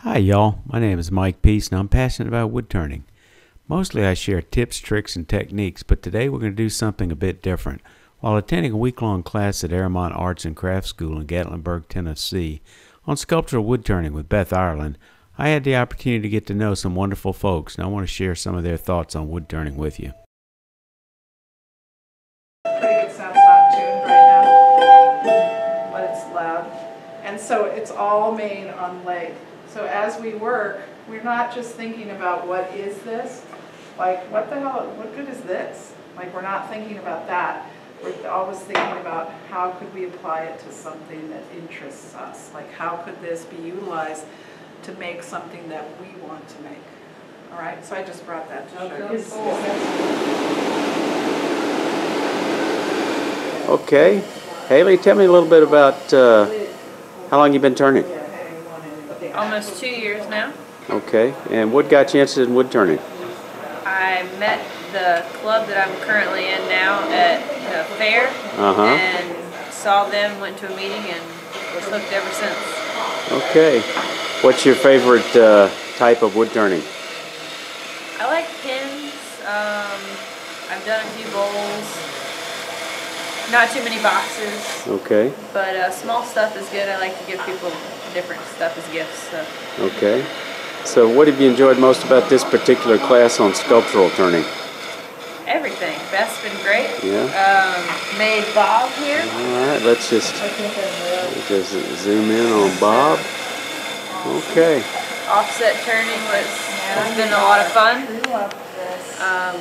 Hi y'all, my name is Mike Peace and I'm passionate about wood turning. Mostly I share tips, tricks, and techniques, but today we're going to do something a bit different. While attending a week-long class at Arrowmont Arts and Crafts School in Gatlinburg, Tennessee, on sculptural wood turning with Beth Ireland, I had the opportunity to get to know some wonderful folks, and I want to share some of their thoughts on wood turning with you. Pretty good sound's not tuned right now, but it's loud. And so it's all made on lathe. So as we work, we're not just thinking about what is this, like what the hell, what good is this? Like we're not thinking about that. We're always thinking about how could we apply it to something that interests us. Like how could this be utilized to make something that we want to make. All right, so I just brought that to show you. Okay, Haley, tell me a little bit about how long you've been turning. Almost 2 years now. Okay, and what got you interested in wood turning? I met the club that I'm currently in now at the fair and saw them, went to a meeting, and was hooked ever since. Okay, what's your favorite type of wood turning? I like pins. I've done a few bowls. Not too many boxes. Okay. But small stuff is good. I like to give people different stuff as gifts. So. Okay. So what have you enjoyed most about this particular class on sculptural turning? Everything. Beth's been great. Yeah. Made Bob here. All right, let's just zoom in on Bob. Okay. Offset turning has been a lot of fun.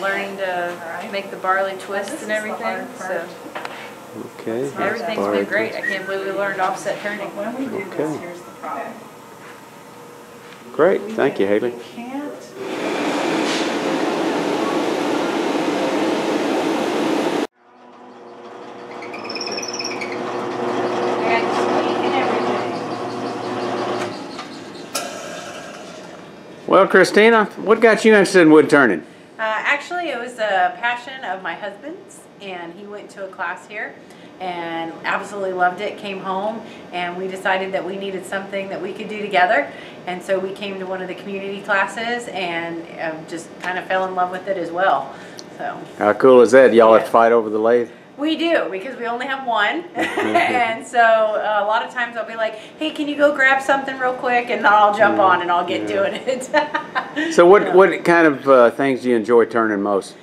Learning to make the barley twists and everything. So. Okay. Everything's been great. I can't believe we learned offset turning. Okay. Great. Thank you, Haley. Well, Christina, what got you interested in wood turning? Actually, it was a passion of my husband's, and he went to a class here and absolutely loved it, came home, and we decided that we needed something that we could do together. And so we came to one of the community classes and just kind of fell in love with it as well. So. How cool is that? Y'all have to fight over the lathe? We do, because we only have one. And so a lot of times I'll be like, hey, can you go grab something real quick? And I'll jump on and I'll get doing it. So what kind of things do you enjoy turning most?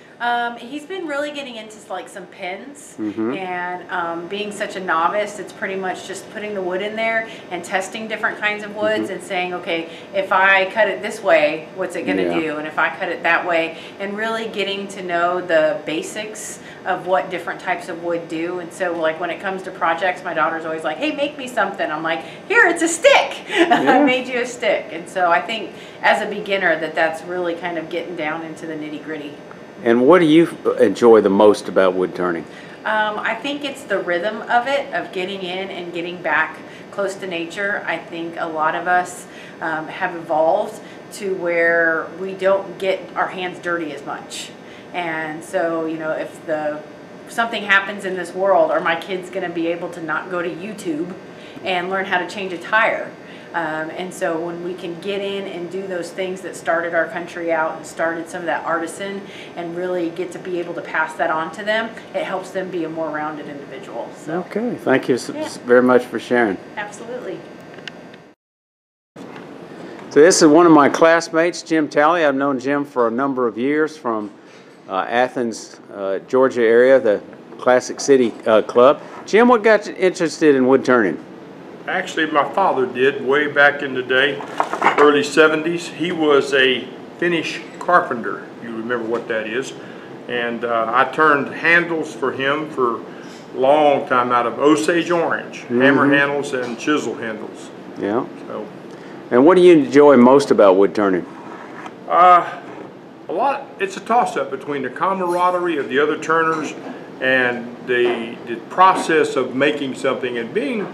He's been really getting into like some pins, and being such a novice, it's pretty much just putting the wood in there and testing different kinds of woods and saying, okay, if I cut it this way, what's it going to do? And if I cut it that way, and really getting to know the basics of what different types of wood do. And so like when it comes to projects, my daughter's always like, hey, make me something. I'm like, here, it's a stick. I made you a stick. And so I think as a beginner that's really kind of getting down into the nitty gritty. And what do you enjoy the most about wood turning? I think it's the rhythm of it, of getting in and getting back close to nature. I think a lot of us have evolved to where we don't get our hands dirty as much. And so, you know, if something happens in this world, are my kids going to be able to not go to YouTube and learn how to change a tire? And so when we can get in and do those things that started our country out and started some of that artisan and really get to be able to pass that on to them, it helps them be a more rounded individual. So. Okay, thank you very much for sharing. Absolutely. So this is one of my classmates, Jim Talley. I've known Jim for a number of years from Athens, Georgia area, the Classic City Club. Jim, what got you interested in wood turning? Actually, my father did way back in the day, early 70s. He was a Finnish carpenter. You remember what that is. And I turned handles for him for a long time out of Osage orange, hammer handles and chisel handles. Yeah. So. And what do you enjoy most about wood turning? It's a toss-up between the camaraderie of the other turners and the process of making something and being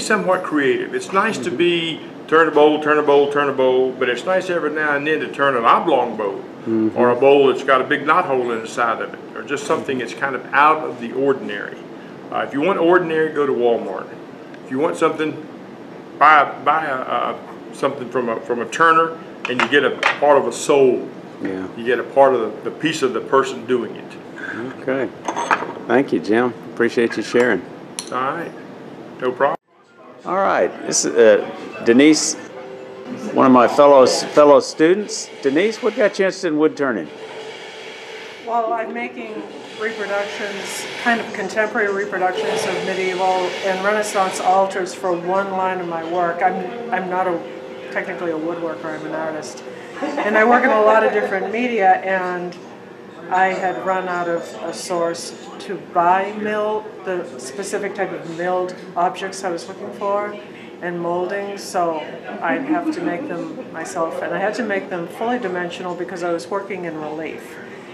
somewhat creative. It's nice to be turn a bowl, turn a bowl, turn a bowl, but it's nice every now and then to turn an oblong bowl or a bowl that's got a big knot hole in the side of it, or just something that's kind of out of the ordinary. If you want ordinary, go to Walmart. If you want something, buy a something from a turner, and you get a part of a soul. Yeah. You get a part of the piece of the person doing it. Okay. Thank you, Jim. Appreciate you sharing. All right. No problem. All right. This is Denise, one of my fellow students. Denise, what got you interested in wood turning? Well, I'm making reproductions, kind of contemporary reproductions of medieval and Renaissance altars for one line of my work. I'm not technically a woodworker, I'm an artist. And I work in a lot of different media, and I had run out of a source to buy the specific type of milled objects I was looking for and molding, so I'd have to make them myself. And I had to make them fully dimensional because I was working in relief.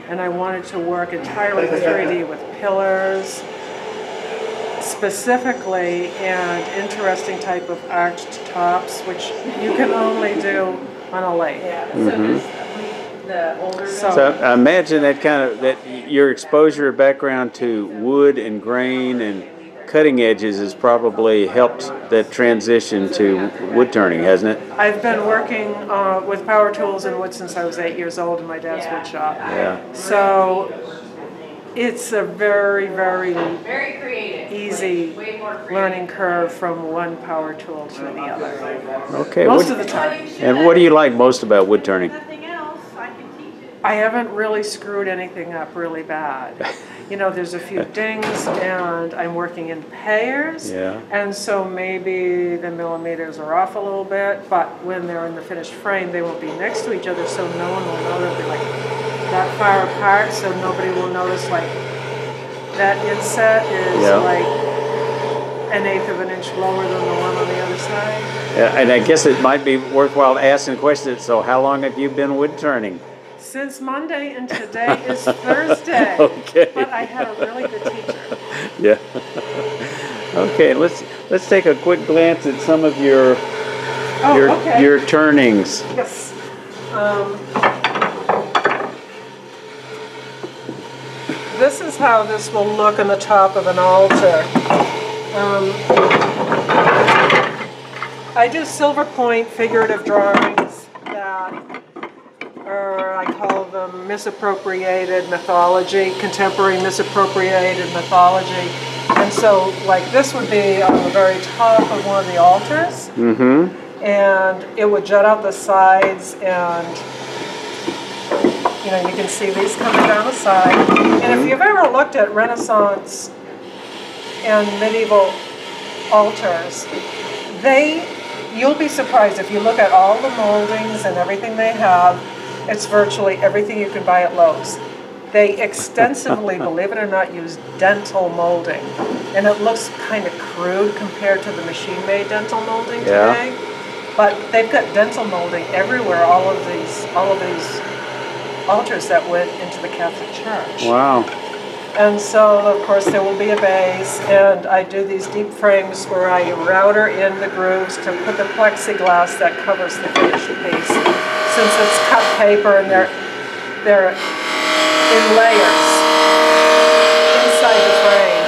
And I wanted to work entirely 3D with pillars, specifically, and interesting type of arched tops, which you can only do on a lathe. So I imagine that your exposure background to wood and grain and cutting edges has probably helped that transition to wood turning, hasn't it? I've been working with power tools and wood since I was 8 years old in my dad's wood shop. Yeah. So it's a very, very creative. easy learning curve from one power tool to the other. Okay. Most of the time. And what do you like most about wood turning? I haven't really screwed anything up really bad. You know, there's a few dings, and I'm working in pairs, and so maybe the millimeters are off a little bit, but when they're in the finished frame, they won't be next to each other, so no one will know they'll be like that far apart, so nobody will notice like that inset is like 1/8 of an inch lower than the one on the other side. Yeah, and I guess it might be worthwhile asking the question, so how long have you been wood turning? Since Monday, and today is Thursday. Okay. But I had a really good teacher. Yeah. Okay, let's take a quick glance at some of your turnings. Yes. This is how this will look on the top of an altar. I do silver point figurative drawings that I call them misappropriated mythology, contemporary misappropriated mythology. And so, like, this would be on the very top of one of the altars. Mm-hmm. And it would jut out the sides, and, you know, you can see these coming down the side. And if you've ever looked at Renaissance and medieval altars, you'll be surprised if you look at all the moldings and everything they have. It's virtually everything you can buy at Lowe's. They extensively, believe it or not, use dental molding. And it looks kind of crude compared to the machine-made dental molding today. But they've got dental molding everywhere, all of these altars that went into the Catholic Church. Wow. And so, of course, there will be a base, and I do these deep frames where I router in the grooves to put the plexiglass that covers the finished piece. Since it's cut paper and they're in layers inside the frame.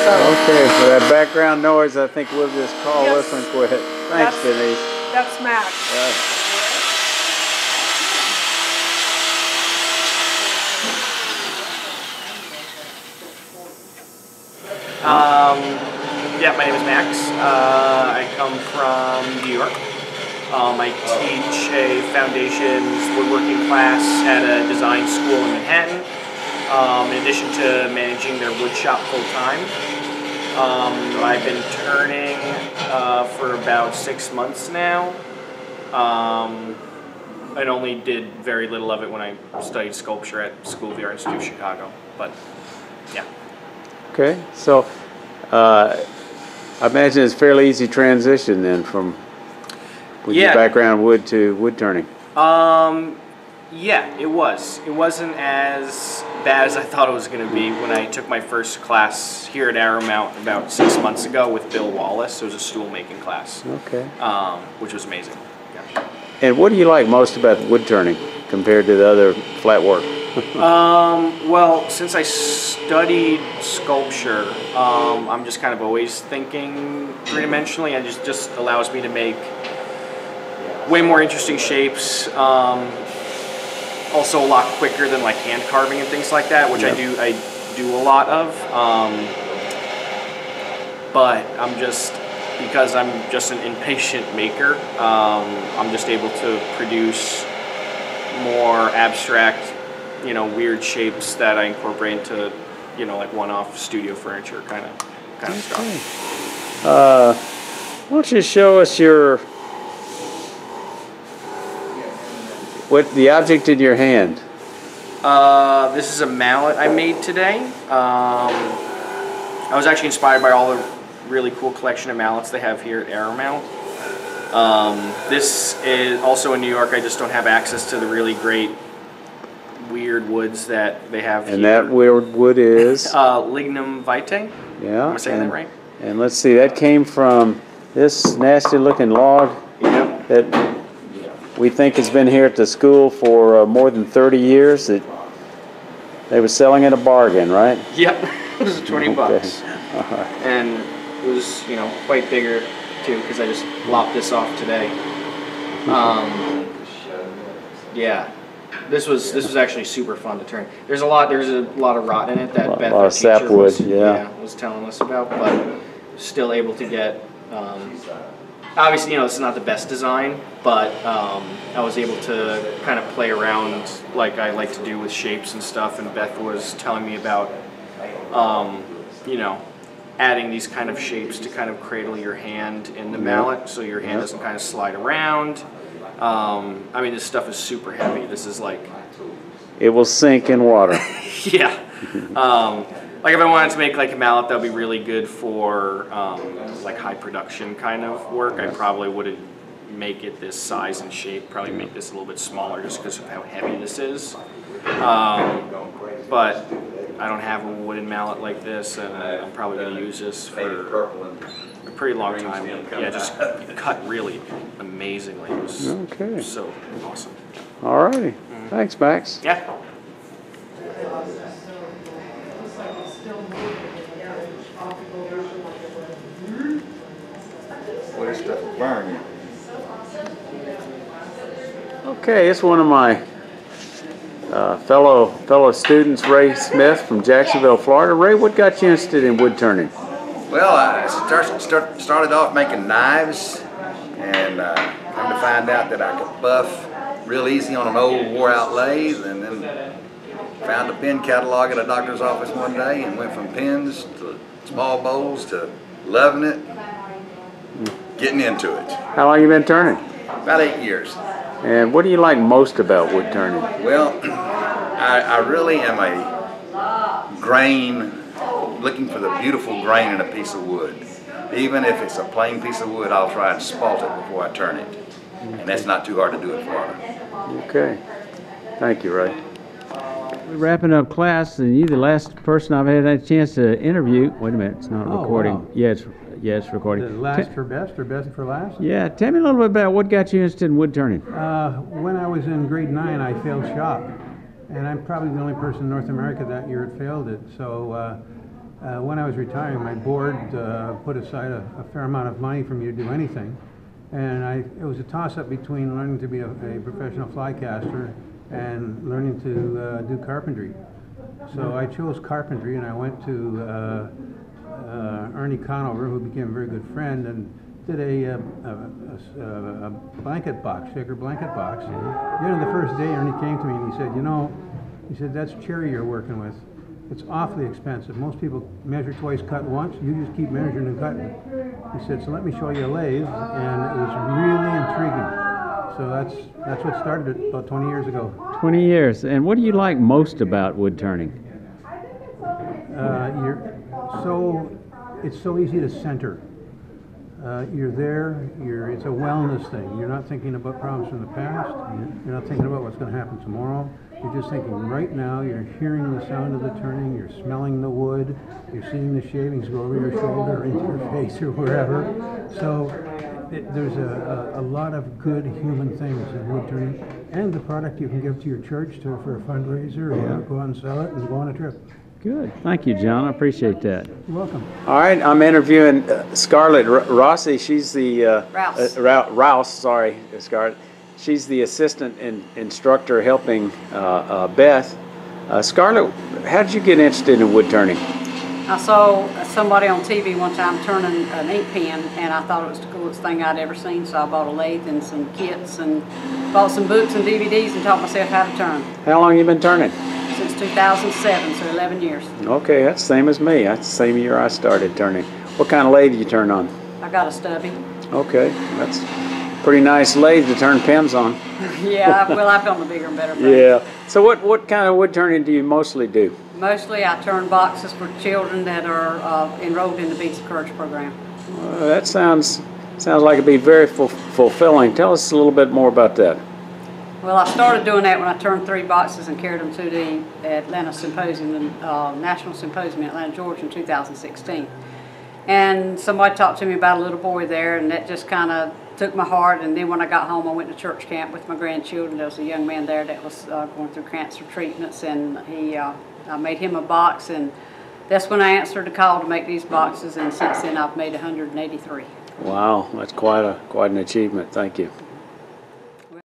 So, okay, for that background noise, I think we'll just call this one quit. Thanks, Denise. That's Max. Yeah, my name is Max. I come from New York. I teach a foundations woodworking class at a design school in Manhattan, in addition to managing their wood shop full-time. I've been turning for about 6 months now. I only did very little of it when I studied sculpture at School of the Art Institute of Chicago, but yeah. Okay, so I imagine it's a fairly easy transition then from your background wood to wood turning. Yeah, it was. It wasn't as bad as I thought it was going to be when I took my first class here at Arrowmont about 6 months ago with Bill Wallace. It was a stool making class. Okay. Which was amazing. Yeah. And what do you like most about wood turning compared to the other flat work? Well, since I studied sculpture, I'm just kind of always thinking three-dimensionally, and it just allows me to make way more interesting shapes. Also a lot quicker than like hand carving and things like that, which I do a lot of. But because I'm just an impatient maker, I'm just able to produce more abstract, weird shapes that I incorporate into, like one-off studio furniture kind of stuff. Why don't you show us the object in your hand? This is a mallet I made today. I was actually inspired by all the really cool collection of mallets they have here at Arrowmont. This is also in New York. I just don't have access to the really great weird woods that they have here. And that weird wood is? Lignum vitae. Yeah. Am I saying that right? And let's see, that came from this nasty looking log that we think has been here at the school for more than 30 years. That they were selling at a bargain, right? Yep. It was 20 bucks. Right. And it was, quite bigger too, because I just lopped this off today. Yeah. This was actually super fun to turn. There's a lot of rot in it that Beth, our teacher, was telling us about, but still able to get. Obviously, this is not the best design, but I was able to kind of play around like I like to do with shapes and stuff. And Beth was telling me about, adding these kind of shapes to kind of cradle your hand in the mallet, so your hand doesn't kind of slide around. I mean, this stuff is super heavy. This is like... It will sink in water. Yeah. Like if I wanted to make like a mallet that would be really good for like high production kind of work, I probably wouldn't make it this size and shape. Probably make this a little bit smaller just because of how heavy this is. But I don't have a wooden mallet like this, and I'm probably going to use this for a pretty long time. Yeah, just cut really amazingly. It was so awesome. All righty. Thanks, Max. Yeah. What is stuff will burn you? Okay, it's one of my fellow students, Ray Smith from Jacksonville, Florida. Ray, what got you interested in wood turning? Well, I started off making knives, and come to find out that I could buff real easy on an old wore-out lathe, and then found a pen catalog at a doctor's office one day and went from pens to small bowls to loving it, getting into it. How long you been turning? About 8 years. And what do you like most about wood turning? Well, I really am a grain, looking for the beautiful grain in a piece of wood. Even if it's a plain piece of wood, I'll try and spalt it before I turn it. And that's not too hard to do in Florida. Okay. Thank you, Ray. We're wrapping up class, and you're the last person I've had a chance to interview. Wait a minute, it's not recording. Wow. Yeah, it's recording. The last for best or best for last? Yeah, tell me a little bit about what got you interested in wood turning. When I was in grade 9, I failed shop. And I'm probably the only person in North America that year that failed it. So when I was retiring, my board put aside a fair amount of money for me to do anything. And it was a toss-up between learning to be a professional fly caster and learning to do carpentry. So I chose carpentry, and I went to Ernie Conover, who became a very good friend, and did a blanket box, shaker blanket box. The end of the first day, Ernie came to me and he said, that's cherry you're working with. It's awfully expensive. Most people measure twice, cut once. You just keep measuring and cutting. He said, so let me show you a lathe, and it was really intriguing. So that's what started it about 20 years ago. 20 years. And what do you like most about wood turning? It's so easy to center. You're there, it's a wellness thing. You're not thinking about problems from the past. You're not thinking about what's going to happen tomorrow. You're just thinking right now, you're hearing the sound of the turning, you're smelling the wood, you're seeing the shavings go over your shoulder, into your face, or wherever. So there's a lot of good human things in wood turning, and the product you can give to your church for a fundraiser, or go out and sell it and go on a trip. Good. Thank you, John. I appreciate that. You're welcome. All right, I'm interviewing Scarlet Rossy. She's the Rouse. Sorry, Scarlet. She's the assistant instructor helping Beth. Scarlet, how did you get interested in wood turning? I saw somebody on TV one time turning an ink pen, and I thought it was the coolest thing I'd ever seen, so I bought a lathe and some kits and bought some books and DVDs and taught myself how to turn. How long you been turning? Since 2007, so 11 years. Okay, that's the same as me. That's the same year I started turning. What kind of lathe do you turn on? I got a stubby. Okay, that's a pretty nice lathe to turn pens on. Yeah, well, I've done the bigger and better things. Yeah. So what kind of wood turning do you mostly do? Mostly I turn boxes for children that are enrolled in the Beats of Courage program. That sounds like it'd be very fulfilling. Tell us a little bit more about that. Well, I started doing that when I turned 3 boxes and carried them to the Atlanta Symposium, the National Symposium in Atlanta, Georgia in 2016. And somebody talked to me about a little boy there, and that just kind of took my heart. And then when I got home, I went to church camp with my grandchildren. There was a young man there that was going through cancer treatments, and I made him a box, and that's when I answered the call to make these boxes, and since then I've made 183. Wow, that's quite an achievement. Thank you.